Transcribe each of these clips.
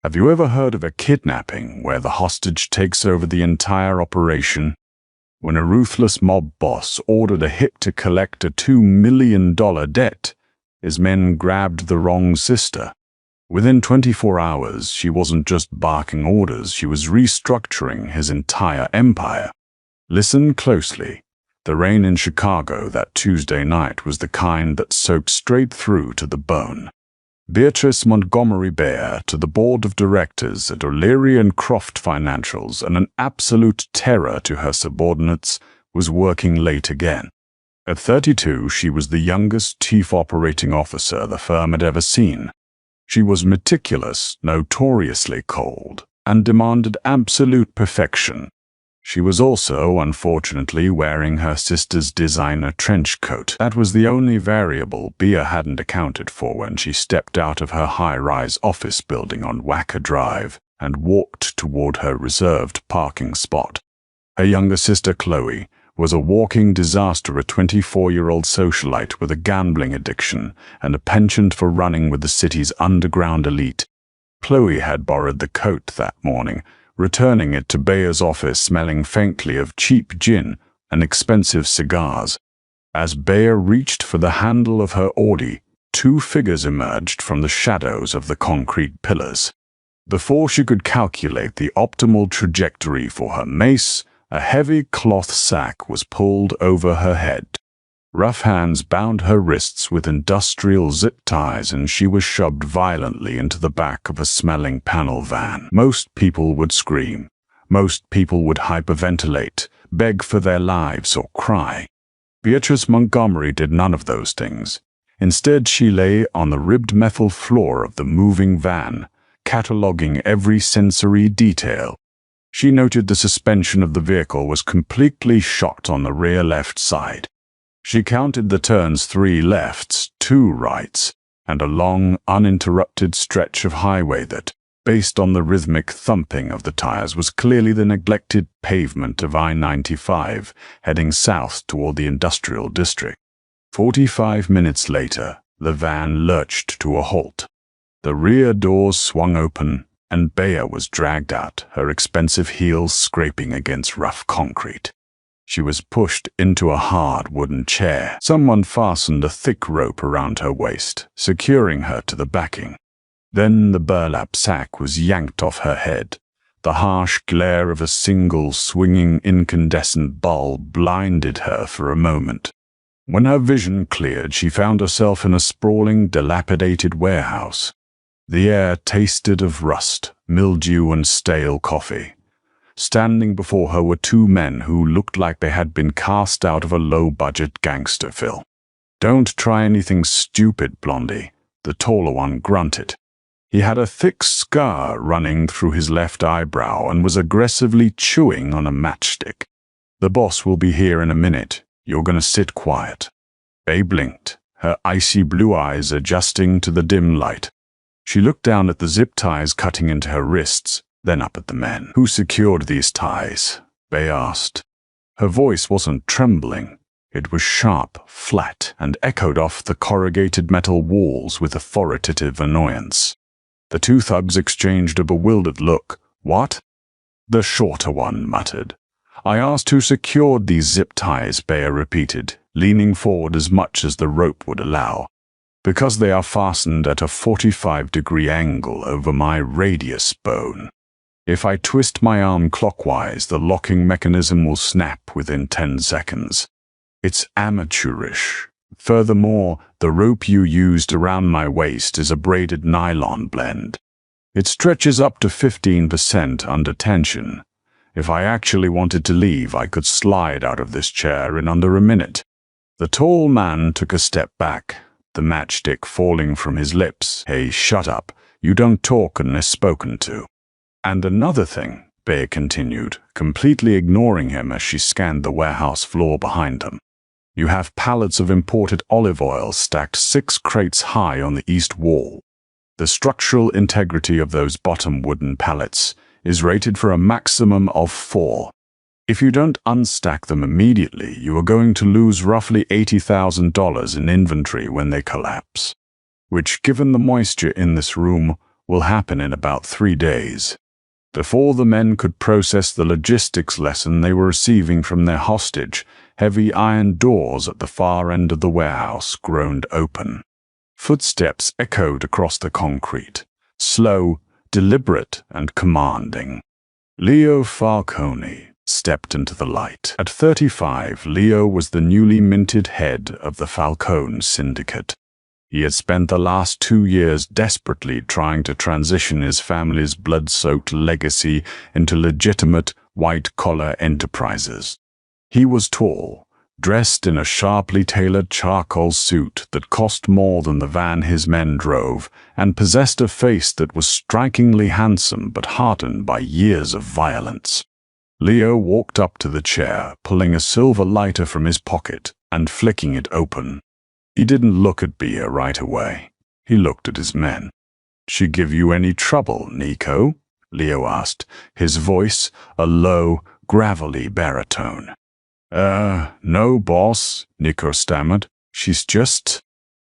Have you ever heard of a kidnapping where the hostage takes over the entire operation? When a ruthless mob boss ordered a hit to collect a $2 million debt, his men grabbed the wrong sister. Within 24 hours, she wasn't just barking orders, she was restructuring his entire empire. Listen closely. The rain in Chicago that Tuesday night was the kind that soaked straight through to the bone. Beatrice Montgomery Bear to the board of directors at O'Leary and Croft Financials, and an absolute terror to her subordinates, was working late again. At 32, she was the youngest chief operating officer the firm had ever seen. She was meticulous, notoriously cold, and demanded absolute perfection. She was also, unfortunately, wearing her sister's designer trench coat. That was the only variable Bea hadn't accounted for when she stepped out of her high-rise office building on Wacker Drive and walked toward her reserved parking spot. Her younger sister, Chloe, was a walking disaster, a 24-year-old socialite with a gambling addiction and a penchant for running with the city's underground elite. Chloe had borrowed the coat that morning, returning it to Bea's office smelling faintly of cheap gin and expensive cigars. As Bea reached for the handle of her Orde, two figures emerged from the shadows of the concrete pillars. Before she could calculate the optimal trajectory for her mace, a heavy cloth sack was pulled over her head. Rough hands bound her wrists with industrial zip ties, and she was shoved violently into the back of a smelling panel van. Most people would scream. Most people would hyperventilate, beg for their lives, or cry. Beatrice Montgomery did none of those things. Instead, she lay on the ribbed metal floor of the moving van, cataloging every sensory detail. She noted the suspension of the vehicle was completely shot on the rear left side. She counted the turns: 3 lefts, 2 rights, and a long, uninterrupted stretch of highway that, based on the rhythmic thumping of the tires, was clearly the neglected pavement of I-95, heading south toward the industrial district. 45 minutes later, the van lurched to a halt. The rear doors swung open, and Bea was dragged out, her expensive heels scraping against rough concrete. She was pushed into a hard wooden chair. Someone fastened a thick rope around her waist, securing her to the backing. Then the burlap sack was yanked off her head. The harsh glare of a single swinging incandescent bulb blinded her for a moment. When her vision cleared, she found herself in a sprawling, dilapidated warehouse. The air tasted of rust, mildew, and stale coffee. Standing before her were 2 men who looked like they had been cast out of a low-budget gangster film. "Don't try anything stupid, Blondie," the taller one grunted. He had a thick scar running through his left eyebrow and was aggressively chewing on a matchstick. "The boss will be here in a minute. You're gonna sit quiet." Bea blinked, her icy blue eyes adjusting to the dim light. She looked down at the zip ties cutting into her wrists, then up at the men. "Who secured these ties?" Bea asked. Her voice wasn't trembling. It was sharp, flat, and echoed off the corrugated metal walls with authoritative annoyance. The 2 thugs exchanged a bewildered look. "What?" The shorter one muttered. "I asked who secured these zip ties," Bea repeated, leaning forward as much as the rope would allow. "Because they are fastened at a 45-degree angle over my radius bone. If I twist my arm clockwise, the locking mechanism will snap within 10 seconds. It's amateurish. Furthermore, the rope you used around my waist is a braided nylon blend. It stretches up to 15% under tension. If I actually wanted to leave, I could slide out of this chair in under a minute." The tall man took a step back, the matchstick falling from his lips. "Hey, shut up. You don't talk unless spoken to." "And another thing," Bea continued, completely ignoring him as she scanned the warehouse floor behind them. "You have pallets of imported olive oil stacked 6 crates high on the east wall. The structural integrity of those bottom wooden pallets is rated for a maximum of 4. If you don't unstack them immediately, you are going to lose roughly $80,000 in inventory when they collapse. Which, given the moisture in this room, will happen in about 3 days. Before the men could process the logistics lesson they were receiving from their hostage, heavy iron doors at the far end of the warehouse groaned open. Footsteps echoed across the concrete, slow, deliberate, and commanding. Leo Falcone stepped into the light. At 35, Leo was the newly minted head of the Falcone Syndicate. He had spent the last 2 years desperately trying to transition his family's blood-soaked legacy into legitimate, white-collar enterprises. He was tall, dressed in a sharply tailored charcoal suit that cost more than the van his men drove, and possessed a face that was strikingly handsome but hardened by years of violence. Leo walked up to the chair, pulling a silver lighter from his pocket and flicking it open. He didn't look at Bea right away. He looked at his men. "She give you any trouble, Nico?" Leo asked, his voice a low, gravelly baritone. No, boss," Nico stammered. "She's just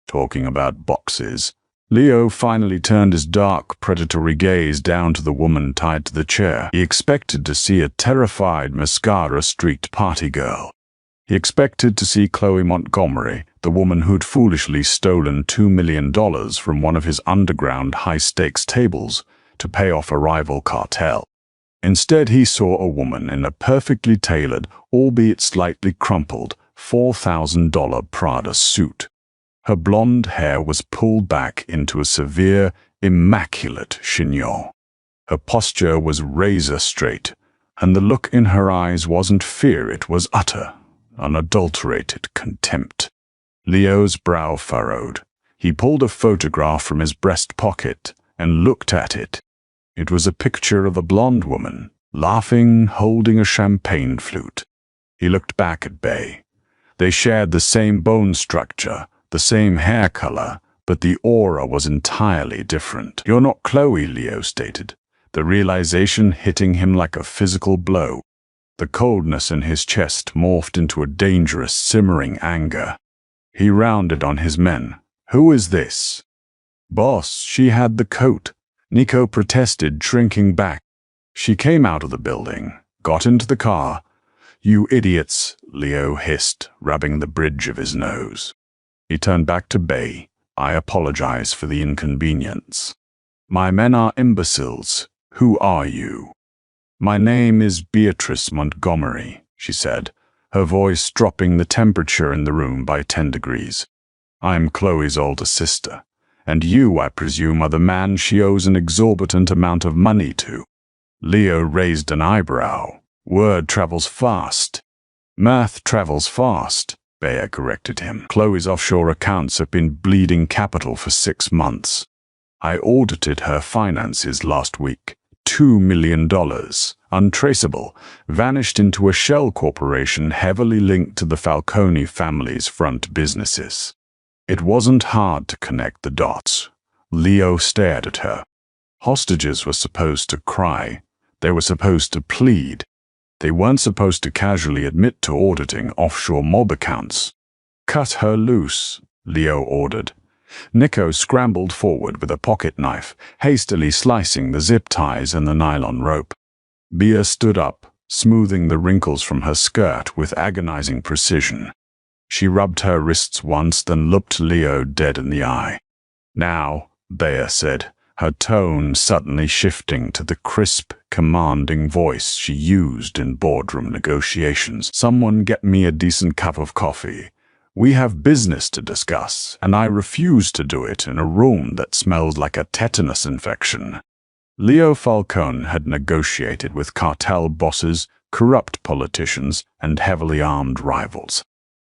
talking about boxes." Leo finally turned his dark, predatory gaze down to the woman tied to the chair. He expected to see a terrified Mascara Street party girl. He expected to see Chloe Montgomery, the woman who'd foolishly stolen $2 million from one of his underground high-stakes tables to pay off a rival cartel. Instead, he saw a woman in a perfectly tailored, albeit slightly crumpled, $4,000 Prada suit. Her blonde hair was pulled back into a severe, immaculate chignon. Her posture was razor straight, and the look in her eyes wasn't fear, it was utter, unadulterated contempt. Leo's brow furrowed. He pulled a photograph from his breast pocket and looked at it. It was a picture of a blonde woman, laughing, holding a champagne flute. He looked back at Bea. They shared the same bone structure, the same hair color, but the aura was entirely different. "You're not Chloe," Leo stated, the realization hitting him like a physical blow. The coldness in his chest morphed into a dangerous, simmering anger. He rounded on his men. "Who is this?" "Boss, she had the coat," Nico protested, shrinking back. "She came out of the building, got into the car." "You idiots," Leo hissed, rubbing the bridge of his nose. He turned back to Bea. "I apologize for the inconvenience. My men are imbeciles. Who are you?" "My name is Beatrice Montgomery," she said, her voice dropping the temperature in the room by 10 degrees. "I'm Chloe's older sister, and you, I presume, are the man she owes an exorbitant amount of money to." Leo raised an eyebrow. "Word travels fast." "Math travels fast," Bea corrected him. "Chloe's offshore accounts have been bleeding capital for 6 months. I audited her finances last week. $2 million, untraceable, vanished into a shell corporation heavily linked to the Falcone family's front businesses." It wasn't hard to connect the dots. Leo stared at her. Hostages were supposed to cry. They were supposed to plead. They weren't supposed to casually admit to auditing offshore mob accounts. "Cut her loose," Leo ordered. Nico scrambled forward with a pocket knife, hastily slicing the zip ties and the nylon rope. Bea stood up, smoothing the wrinkles from her skirt with agonizing precision. She rubbed her wrists once, then looked Leo dead in the eye. "Now," Bea said, her tone suddenly shifting to the crisp, commanding voice she used in boardroom negotiations. "Someone get me a decent cup of coffee. We have business to discuss, and I refuse to do it in a room that smells like a tetanus infection." Leo Falcone had negotiated with cartel bosses, corrupt politicians, and heavily armed rivals.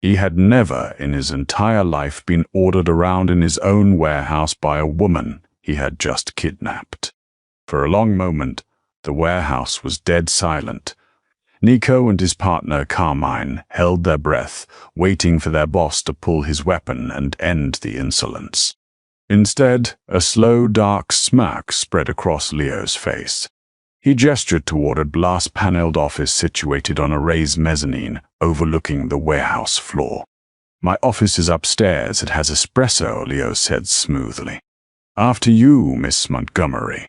He had never in his entire life been ordered around in his own warehouse by a woman he had just kidnapped. For a long moment, the warehouse was dead silent. Nico and his partner Carmine held their breath, waiting for their boss to pull his weapon and end the insolence. Instead, a slow, dark smirk spread across Leo's face. He gestured toward a glass-paneled office situated on a raised mezzanine overlooking the warehouse floor. "My office is upstairs. It has espresso," Leo said smoothly. After you, Miss Montgomery.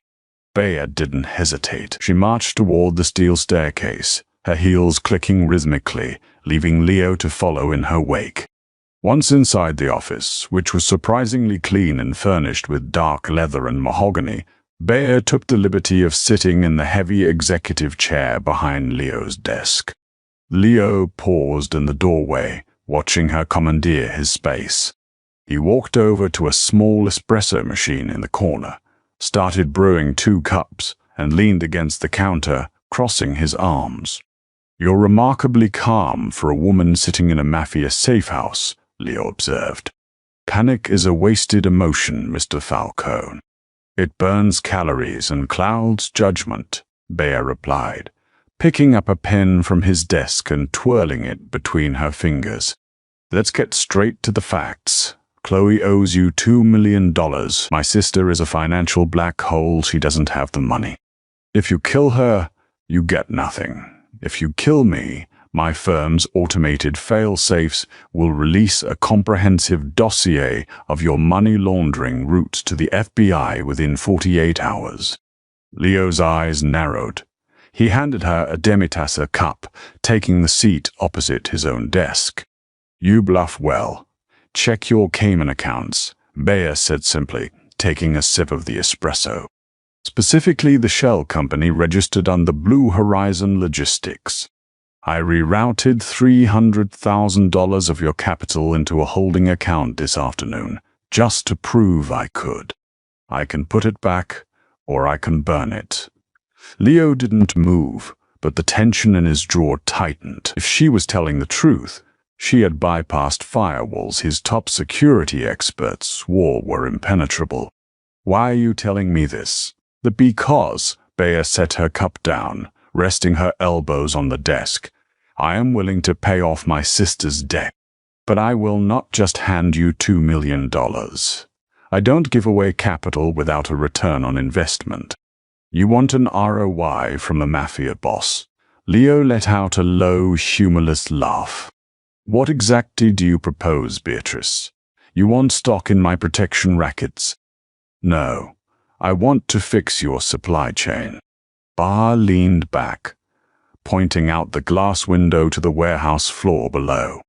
Bea didn't hesitate. She marched toward the steel staircase, her heels clicking rhythmically, leaving Leo to follow in her wake. Once inside the office, which was surprisingly clean and furnished with dark leather and mahogany, Bea took the liberty of sitting in the heavy executive chair behind Leo's desk. Leo paused in the doorway, watching her commandeer his space. He walked over to a small espresso machine in the corner, started brewing 2 cups, and leaned against the counter, crossing his arms. "You're remarkably calm for a woman sitting in a Mafia safe house," Leo observed. "Panic is a wasted emotion, Mr. Falcone. It burns calories and clouds judgment," Bea replied, picking up a pen from his desk and twirling it between her fingers. "Let's get straight to the facts. Chloe owes you $2 million. My sister is a financial black hole. She doesn't have the money. If you kill her, you get nothing. If you kill me, my firm's automated fail-safes will release a comprehensive dossier of your money laundering routes to the FBI within 48 hours. Leo's eyes narrowed. He handed her a demi-tasse cup, taking the seat opposite his own desk. "You bluff well. Check your Cayman accounts," Bea said simply, taking a sip of the espresso. "Specifically the shell company registered under Blue Horizon Logistics. I rerouted $300,000 of your capital into a holding account this afternoon, just to prove I could. I can put it back, or I can burn it." Leo didn't move, but the tension in his jaw tightened. If she was telling the truth, she had bypassed firewalls his top security experts swore were impenetrable. "Why are you telling me this?" "Because," Bea set her cup down, resting her elbows on the desk, "I am willing to pay off my sister's debt. But I will not just hand you $2 million. I don't give away capital without a return on investment. You want an ROI from a Mafia boss." Leo let out a low, humorless laugh. "What exactly do you propose, Beatrice? You want stock in my protection rackets?" "No, I want to fix your supply chain." Barr leaned back, pointing out the glass window to the warehouse floor below.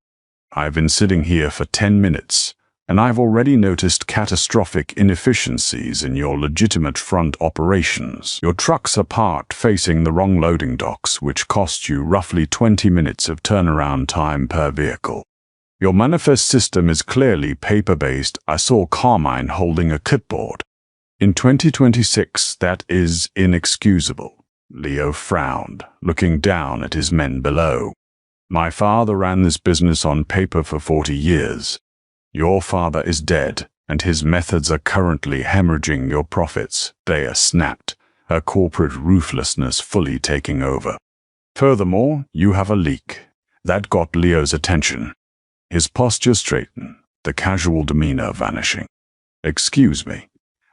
"I've been sitting here for 10 minutes, and I've already noticed catastrophic inefficiencies in your legitimate front operations. Your trucks are parked facing the wrong loading docks, which cost you roughly 20 minutes of turnaround time per vehicle. Your manifest system is clearly paper-based. I saw Carmine holding a clipboard. In 2026, that is inexcusable." Leo frowned, looking down at his men below. "My father ran this business on paper for 40 years. Your father is dead, and his methods are currently hemorrhaging your profits," Bea snapped, her corporate ruthlessness fully taking over. "Furthermore, you have a leak." That got Leo's attention. His posture straightened, the casual demeanor vanishing. "Excuse me.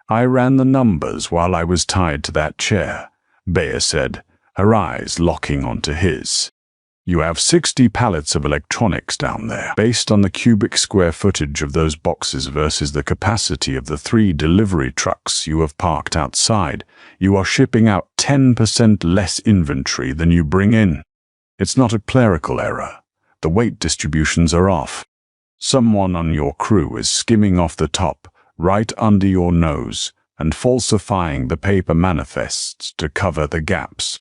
I ran the numbers while I was tied to that chair," Bea said, her eyes locking onto his. "You have 60 pallets of electronics down there. Based on the cubic square footage of those boxes versus the capacity of the 3 delivery trucks you have parked outside, you are shipping out 10% less inventory than you bring in. It's not a clerical error. The weight distributions are off. Someone on your crew is skimming off the top, right under your nose, and falsifying the paper manifests to cover the gaps."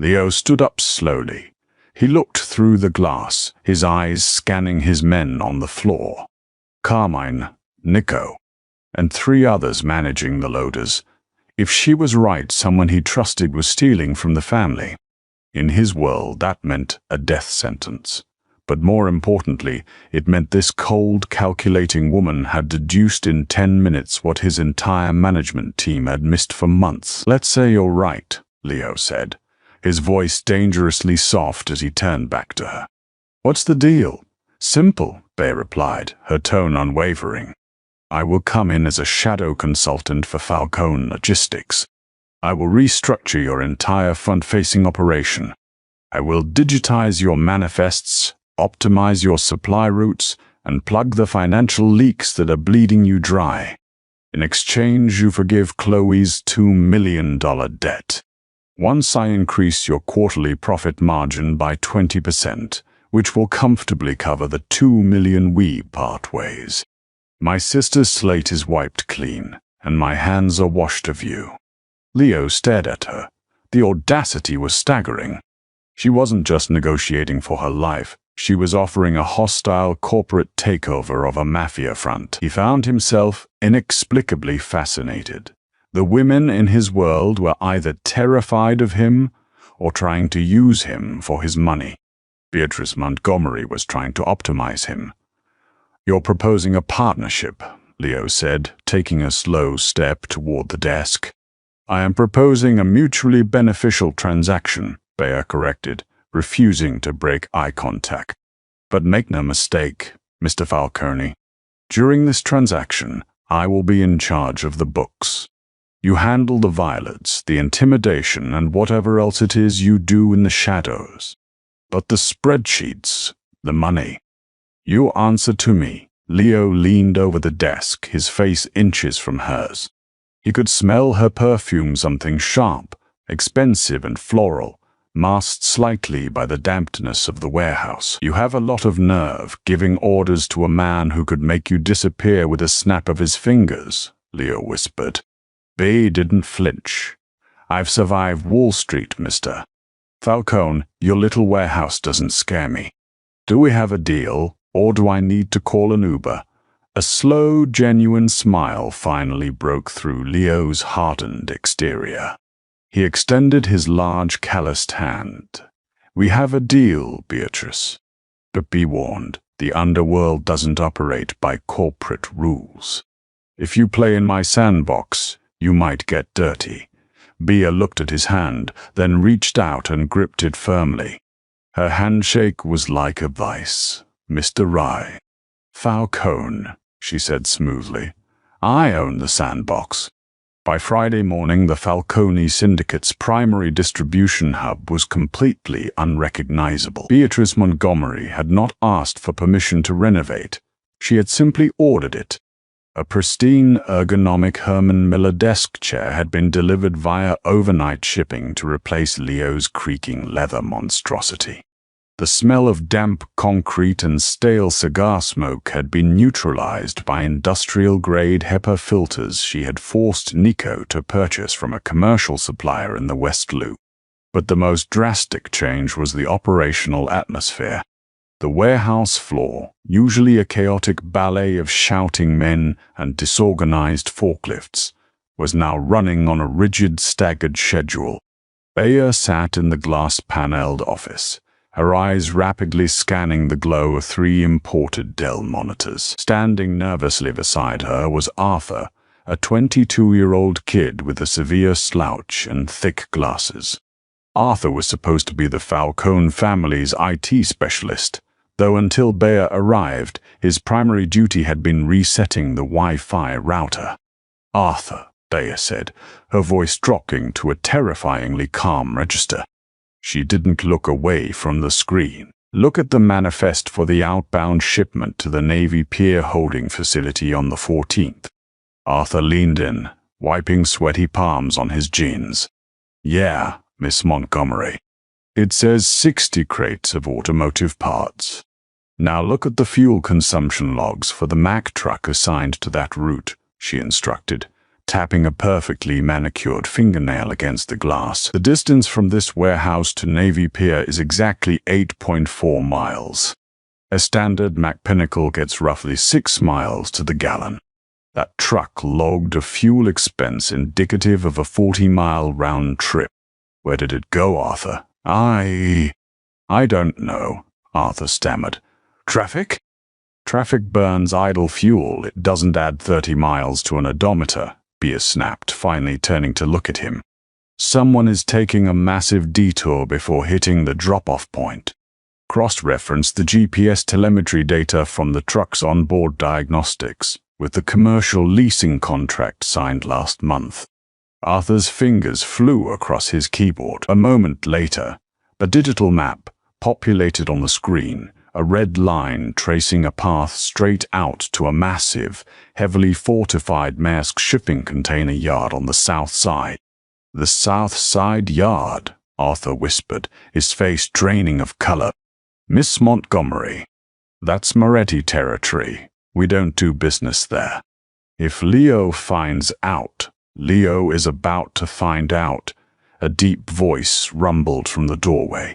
Leo stood up slowly. He looked through the glass, his eyes scanning his men on the floor. Carmine, Nico, and 3 others managing the loaders. If she was right, someone he trusted was stealing from the family. In his world, that meant a death sentence. But more importantly, it meant this cold, calculating woman had deduced in 10 minutes what his entire management team had missed for months. "Let's say you're right," Leo said, his voice dangerously soft as he turned back to her. "What's the deal?" "Simple," Bea replied, her tone unwavering. "I will come in as a shadow consultant for Falcone Logistics. I will restructure your entire front-facing operation. I will digitize your manifests, optimize your supply routes, and plug the financial leaks that are bleeding you dry. In exchange, you forgive Chloe's $2 million debt. Once I increase your quarterly profit margin by 20%, which will comfortably cover the $2 million we part ways. My sister's slate is wiped clean, and my hands are washed of you." Leo stared at her. The audacity was staggering. She wasn't just negotiating for her life. She was offering a hostile corporate takeover of a Mafia front. He found himself inexplicably fascinated. The women in his world were either terrified of him or trying to use him for his money. Beatrice Montgomery was trying to optimize him. "You're proposing a partnership," Leo said, taking a slow step toward the desk. "I am proposing a mutually beneficial transaction," Bea corrected, refusing to break eye contact. "But make no mistake, Mr. Falcone. During this transaction, I will be in charge of the books. You handle the violence, the intimidation, and whatever else it is you do in the shadows. But the spreadsheets, the money, you answer to me." Leo leaned over the desk, his face inches from hers. He could smell her perfume, something sharp, expensive and floral, masked slightly by the dampness of the warehouse. "You have a lot of nerve, giving orders to a man who could make you disappear with a snap of his fingers," Leo whispered. Bea didn't flinch. "I've survived Wall Street, Mr. Falcone. Your little warehouse doesn't scare me. Do we have a deal, or do I need to call an Uber?" A slow, genuine smile finally broke through Leo's hardened exterior. He extended his large, calloused hand. "We have a deal, Beatrice. But be warned, the underworld doesn't operate by corporate rules. If you play in my sandbox, you might get dirty." Bea looked at his hand, then reached out and gripped it firmly. Her handshake was like a vice. "Mr. Rye." "Falcone," she said smoothly. "I own the sandbox." By Friday morning, the Falcone Syndicate's primary distribution hub was completely unrecognizable. Beatrice Montgomery had not asked for permission to renovate. She had simply ordered it. A pristine, ergonomic Herman Miller desk chair had been delivered via overnight shipping to replace Leo's creaking leather monstrosity. The smell of damp concrete and stale cigar smoke had been neutralized by industrial-grade HEPA filters she had forced Nico to purchase from a commercial supplier in the West Loop. But the most drastic change was the operational atmosphere. The warehouse floor, usually a chaotic ballet of shouting men and disorganized forklifts, was now running on a rigid, staggered schedule. Bea sat in the glass-paneled office, her eyes rapidly scanning the glow of 3 imported Dell monitors. Standing nervously beside her was Arthur, a 22-year-old kid with a severe slouch and thick glasses. Arthur was supposed to be the Falcone family's IT specialist, though until Bea arrived, his primary duty had been resetting the Wi-Fi router. "Arthur," Bea said, her voice dropping to a terrifyingly calm register. She didn't look away from the screen. "Look at the manifest for the outbound shipment to the Navy Pier holding facility on the 14th. Arthur leaned in, wiping sweaty palms on his jeans. "Yeah, Miss Montgomery. It says 60 crates of automotive parts. Now look at the fuel consumption logs for the Mack truck assigned to that route," she instructed, tapping a perfectly manicured fingernail against the glass. "The distance from this warehouse to Navy Pier is exactly 8.4 miles. A standard Mack Pinnacle gets roughly 6 miles to the gallon. That truck logged a fuel expense indicative of a 40-mile round trip. Where did it go, Arthur?" I don't know," Arthur stammered. "Traffic?" "Traffic burns idle fuel. It doesn't add 30 miles to an odometer," Bea snapped, finally turning to look at him. "Someone is taking a massive detour before hitting the drop-off point. Cross-reference the GPS telemetry data from the truck's onboard diagnostics with the commercial leasing contract signed last month." Arthur's fingers flew across his keyboard. A moment later, a digital map populated on the screen, a red line tracing a path straight out to a massive, heavily fortified Maersk shipping container yard on the south side. "The south side yard," Arthur whispered, his face draining of color. "Miss Montgomery, that's Moretti territory. We don't do business there." "If Leo finds out," "Leo is about to find out," a deep voice rumbled from the doorway.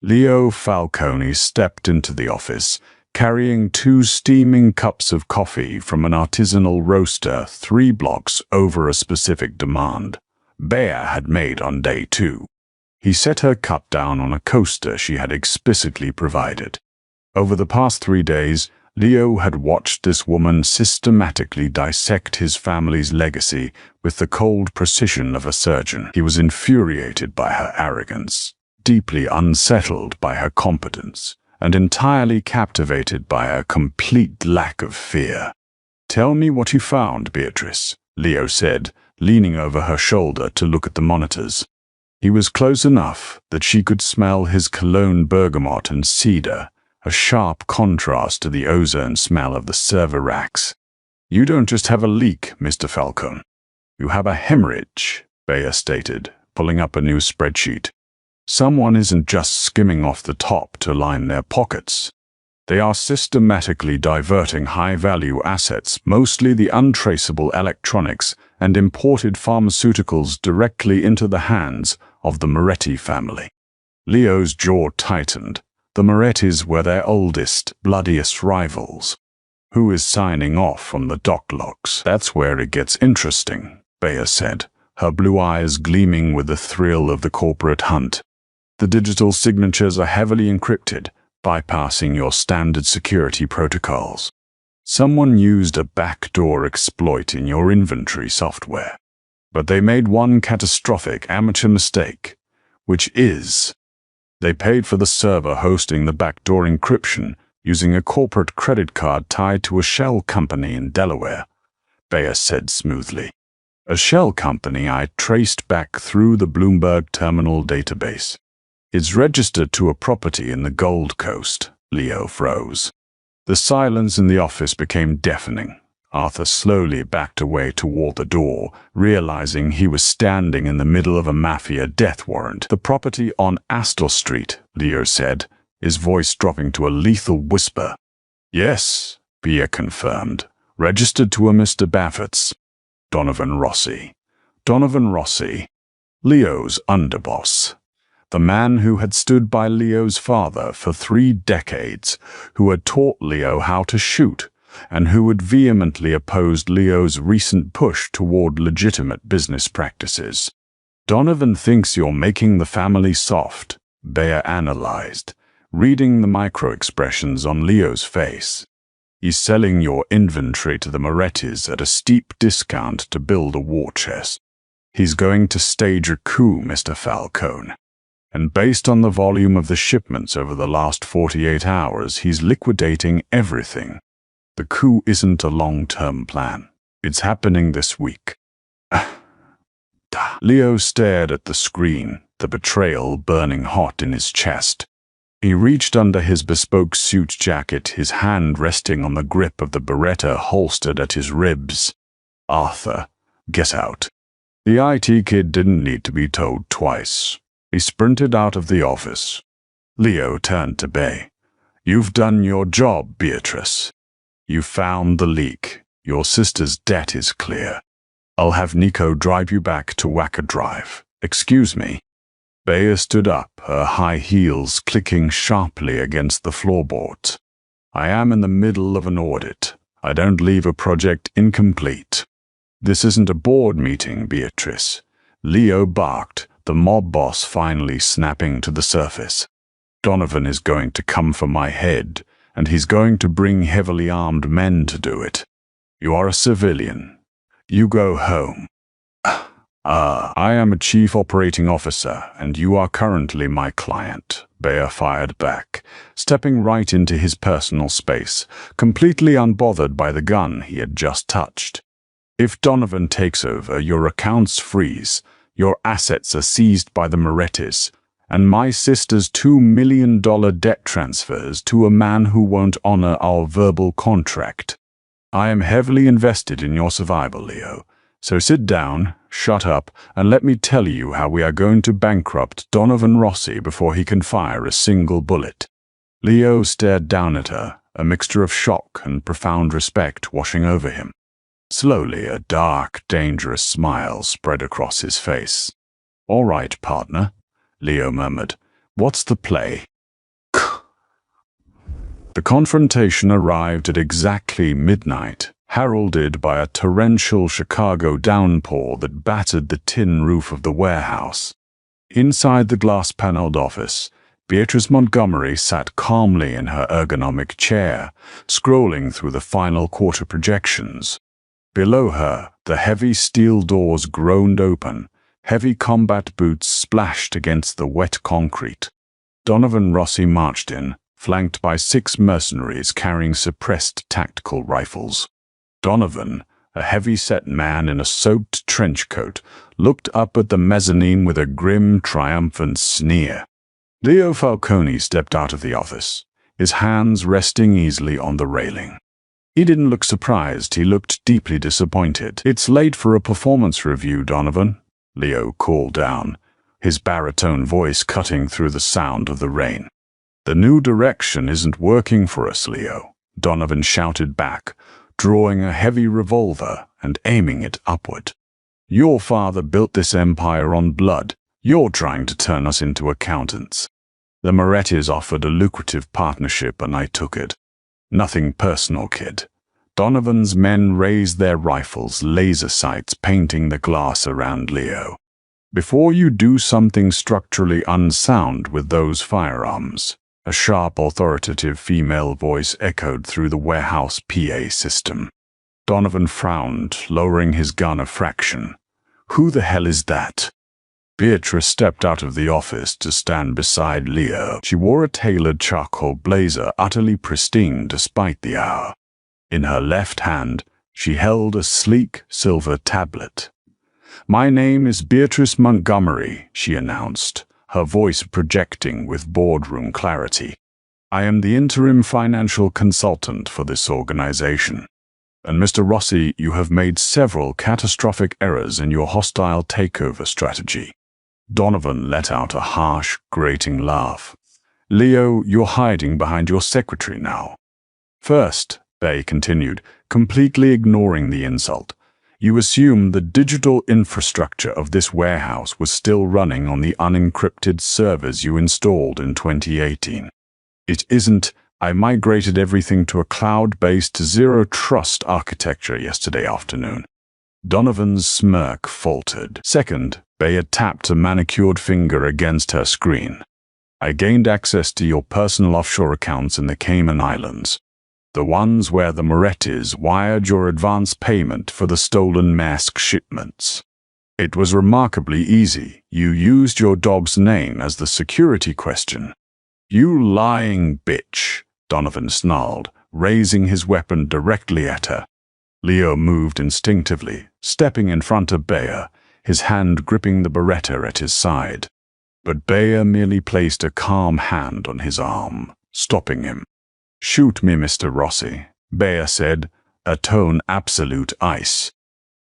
Leo Falcone stepped into the office, carrying 2 steaming cups of coffee from an artisanal roaster 3 blocks over a specific demand Bea had made on day 2. He set her cup down on a coaster she had explicitly provided. Over the past 3 days, Leo had watched this woman systematically dissect his family's legacy with the cold precision of a surgeon. He was infuriated by her arrogance, deeply unsettled by her competence, and entirely captivated by her complete lack of fear. "Tell me what you found, Beatrice," Leo said, leaning over her shoulder to look at the monitors. He was close enough that she could smell his cologne bergamot and cedar, a sharp contrast to the ozone smell of the server racks. "You don't just have a leak, Mr. Falcone. You have a hemorrhage," Bea stated, pulling up a new spreadsheet. "Someone isn't just skimming off the top to line their pockets. They are systematically diverting high-value assets, mostly the untraceable electronics and imported pharmaceuticals, directly into the hands of the Moretti family." Leo's jaw tightened. The Morettis were their oldest, bloodiest rivals. "Who is signing off on the dock logs?" "That's where it gets interesting," Bea said, her blue eyes gleaming with the thrill of the corporate hunt. "The digital signatures are heavily encrypted, bypassing your standard security protocols. Someone used a backdoor exploit in your inventory software. But they made one catastrophic amateur mistake, which is they paid for the server hosting the backdoor encryption using a corporate credit card tied to a shell company in Delaware," Bea said smoothly. "A shell company I traced back through the Bloomberg terminal database. It's registered to a property in the Gold Coast." Leo froze. The silence in the office became deafening. Arthur slowly backed away toward the door, realizing he was standing in the middle of a Mafia death warrant. "The property on Astor Street," Leo said, his voice dropping to a lethal whisper. "Yes," Bea confirmed. "Registered to a Mr. Baffert's. Donovan Rossi." Donovan Rossi, Leo's underboss. The man who had stood by Leo's father for 3 decades, who had taught Leo how to shoot, and who had vehemently opposed Leo's recent push toward legitimate business practices. "Donovan thinks you're making the family soft," Bea analyzed, reading the micro-expressions on Leo's face. "He's selling your inventory to the Morettis at a steep discount to build a war chest. He's going to stage a coup, Mr. Falcone. And based on the volume of the shipments over the last 48 hours, he's liquidating everything. The coup isn't a long-term plan. It's happening this week." Leo stared at the screen, the betrayal burning hot in his chest. He reached under his bespoke suit jacket, his hand resting on the grip of the Beretta holstered at his ribs. "Arthur, get out." The IT kid didn't need to be told twice. He sprinted out of the office. Leo turned to Bea. "You've done your job, Beatrice. You found the leak. Your sister's debt is clear. I'll have Nico drive you back to Wacker Drive." "Excuse me." Bea stood up, her high heels clicking sharply against the floorboards. "I am in the middle of an audit. I don't leave a project incomplete." "This isn't a board meeting, Beatrice." Leo barked, the mob boss finally snapping to the surface. "Donovan is going to come for my head, and he's going to bring heavily armed men to do it. You are a civilian. You go home." I am a chief operating officer, and you are currently my client," Bea fired back, stepping right into his personal space, completely unbothered by the gun he had just touched. "If Donovan takes over, your accounts freeze, your assets are seized by the Morettis, and my sister's $2 million debt transfers to a man who won't honor our verbal contract. I am heavily invested in your survival, Leo. So sit down, shut up, and let me tell you how we are going to bankrupt Donovan Rossi before he can fire a single bullet." Leo stared down at her, a mixture of shock and profound respect washing over him. Slowly, a dark, dangerous smile spread across his face. "All right, partner," Leo murmured. "What's the play?" The confrontation arrived at exactly midnight, heralded by a torrential Chicago downpour that battered the tin roof of the warehouse. Inside the glass-paneled office, Beatrice Montgomery sat calmly in her ergonomic chair, scrolling through the final quarter projections. Below her, the heavy steel doors groaned open, heavy combat boots splashed against the wet concrete. Donovan Rossi marched in, flanked by 6 mercenaries carrying suppressed tactical rifles. Donovan, a heavy-set man in a soaked trench coat, looked up at the mezzanine with a grim, triumphant sneer. Leo Falcone stepped out of the office, his hands resting easily on the railing. He didn't look surprised, he looked deeply disappointed. "It's late for a performance review, Donovan," Leo called down, his baritone voice cutting through the sound of the rain. "The new direction isn't working for us, Leo," Donovan shouted back, drawing a heavy revolver and aiming it upward. "Your father built this empire on blood. You're trying to turn us into accountants." The Morettis offered a lucrative partnership and I took it. "Nothing personal, kid." Donovan's men raised their rifles, laser sights painting the glass around Leo. "Before you do something structurally unsound with those firearms," a sharp, authoritative female voice echoed through the warehouse PA system. Donovan frowned, lowering his gun a fraction. "Who the hell is that?" Beatrice stepped out of the office to stand beside Leo. She wore a tailored charcoal blazer, utterly pristine despite the hour. In her left hand, she held a sleek silver tablet. "My name is Beatrice Montgomery," she announced, her voice projecting with boardroom clarity. "I am the interim financial consultant for this organization. And Mr. Rossi, you have made several catastrophic errors in your hostile takeover strategy." Donovan let out a harsh, grating laugh. "Leo, you're hiding behind your secretary now." "First," Bay continued, completely ignoring the insult, "you assume the digital infrastructure of this warehouse was still running on the unencrypted servers you installed in 2018. It isn't. I migrated everything to a cloud-based zero-trust architecture yesterday afternoon." Donovan's smirk faltered. "Second," Bay tapped a manicured finger against her screen. "I gained access to your personal offshore accounts in the Cayman Islands, the ones where the Morettis wired your advance payment for the stolen mask shipments. It was remarkably easy. You used your dog's name as the security question." "You lying bitch," Donovan snarled, raising his weapon directly at her. Leo moved instinctively, stepping in front of Bayer, his hand gripping the Beretta at his side. But Bayer merely placed a calm hand on his arm, stopping him. "Shoot me, Mr. Rossi," Bayer said, a tone absolute ice.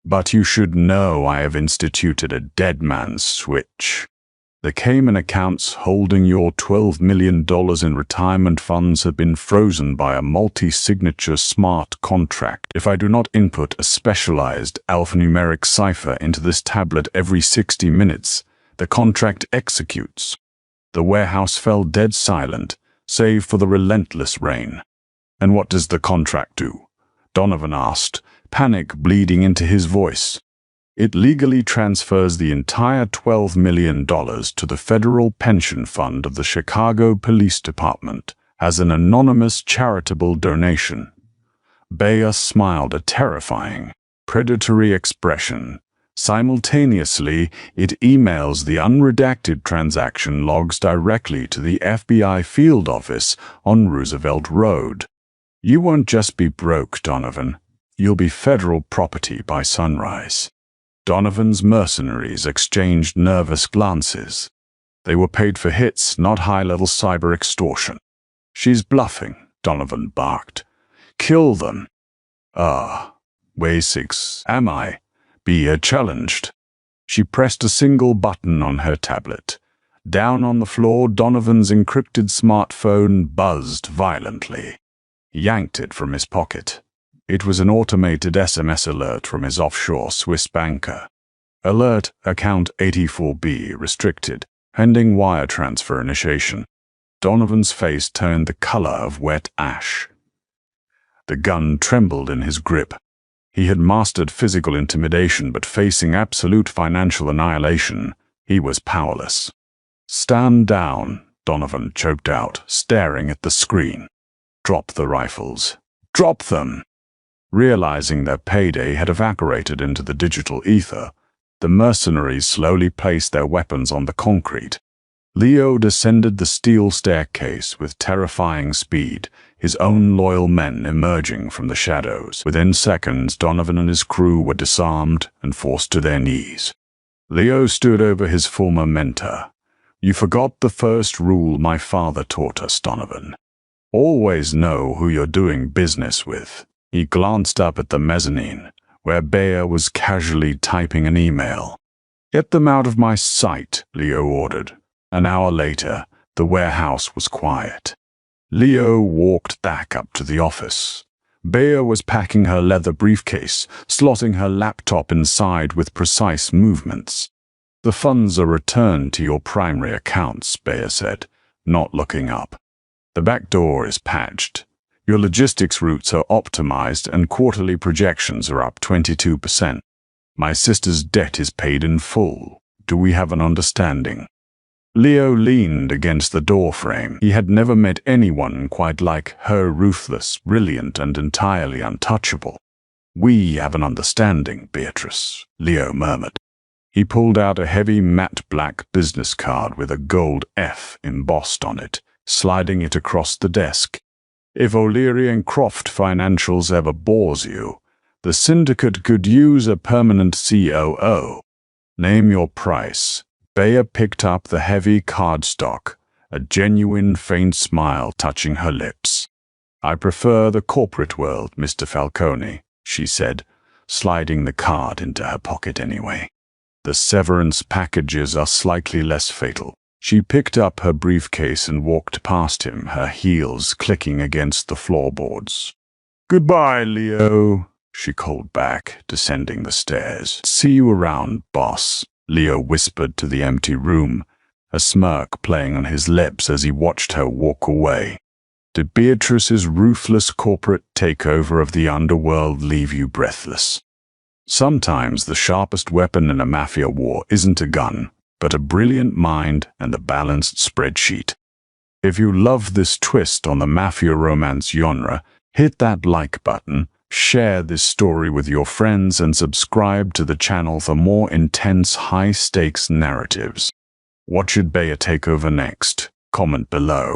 "But you should know I have instituted a dead man's switch. The Cayman accounts holding your $12 million in retirement funds have been frozen by a multi-signature smart contract. If I do not input a specialized alphanumeric cipher into this tablet every 60 minutes, the contract executes." The warehouse fell dead silent, save for the relentless rain. "And what does the contract do?" Donovan asked, panic bleeding into his voice. "It legally transfers the entire $12 million to the federal pension fund of the Chicago Police Department as an anonymous charitable donation." Bayer smiled a terrifying, predatory expression. Simultaneously, it emails the unredacted transaction logs directly to the FBI field office on Roosevelt Road. "You won't just be broke, Donovan. You'll be federal property by sunrise." Donovan's mercenaries exchanged nervous glances. They were paid for hits, not high-level cyber extortion. She's bluffing, Donovan barked. Kill them. Way 6. Am I? Bea challenged. She pressed a single button on her tablet. Down on the floor, Donovan's encrypted smartphone buzzed violently. He yanked it from his pocket. It was an automated SMS alert from his offshore Swiss banker. Alert, account 84B restricted, pending wire transfer initiation. Donovan's face turned the color of wet ash. The gun trembled in his grip. He had mastered physical intimidation, but facing absolute financial annihilation, he was powerless. Stand down, Donovan choked out, staring at the screen. Drop the rifles. Drop them! Realizing their payday had evaporated into the digital ether, the mercenaries slowly placed their weapons on the concrete. Leo descended the steel staircase with terrifying speed, his own loyal men emerging from the shadows. Within seconds, Donovan and his crew were disarmed and forced to their knees. Leo stood over his former mentor. You forgot the first rule my father taught us, Donovan. Always know who you're doing business with. He glanced up at the mezzanine, where Bea was casually typing an email. Get them out of my sight, Leo ordered. An hour later, the warehouse was quiet. Leo walked back up to the office. Bea was packing her leather briefcase, slotting her laptop inside with precise movements. The funds are returned to your primary accounts, Bea said, not looking up. The back door is patched. Your logistics routes are optimized and quarterly projections are up 22%. My sister's debt is paid in full. Do we have an understanding? Leo leaned against the doorframe. He had never met anyone quite like her, ruthless, brilliant, and entirely untouchable. We have an understanding, Beatrice, Leo murmured. He pulled out a heavy matte black business card with a gold F embossed on it, sliding it across the desk. If O'Leary and Croft Financials ever bores you, the syndicate could use a permanent COO. Name your price. Bea picked up the heavy cardstock, a genuine faint smile touching her lips. I prefer the corporate world, Mr. Falcone, she said, sliding the card into her pocket anyway. The severance packages are slightly less fatal. She picked up her briefcase and walked past him, her heels clicking against the floorboards. Goodbye, Leo, she called back, descending the stairs. See you around, boss. Leo whispered to the empty room, a smirk playing on his lips as he watched her walk away. Did Beatrice's ruthless corporate takeover of the underworld leave you breathless? Sometimes the sharpest weapon in a mafia war isn't a gun, but a brilliant mind and a balanced spreadsheet. If you love this twist on the mafia romance genre, hit that like button, share this story with your friends, and subscribe to the channel for more intense, high-stakes narratives. What should Bea take over next? Comment below.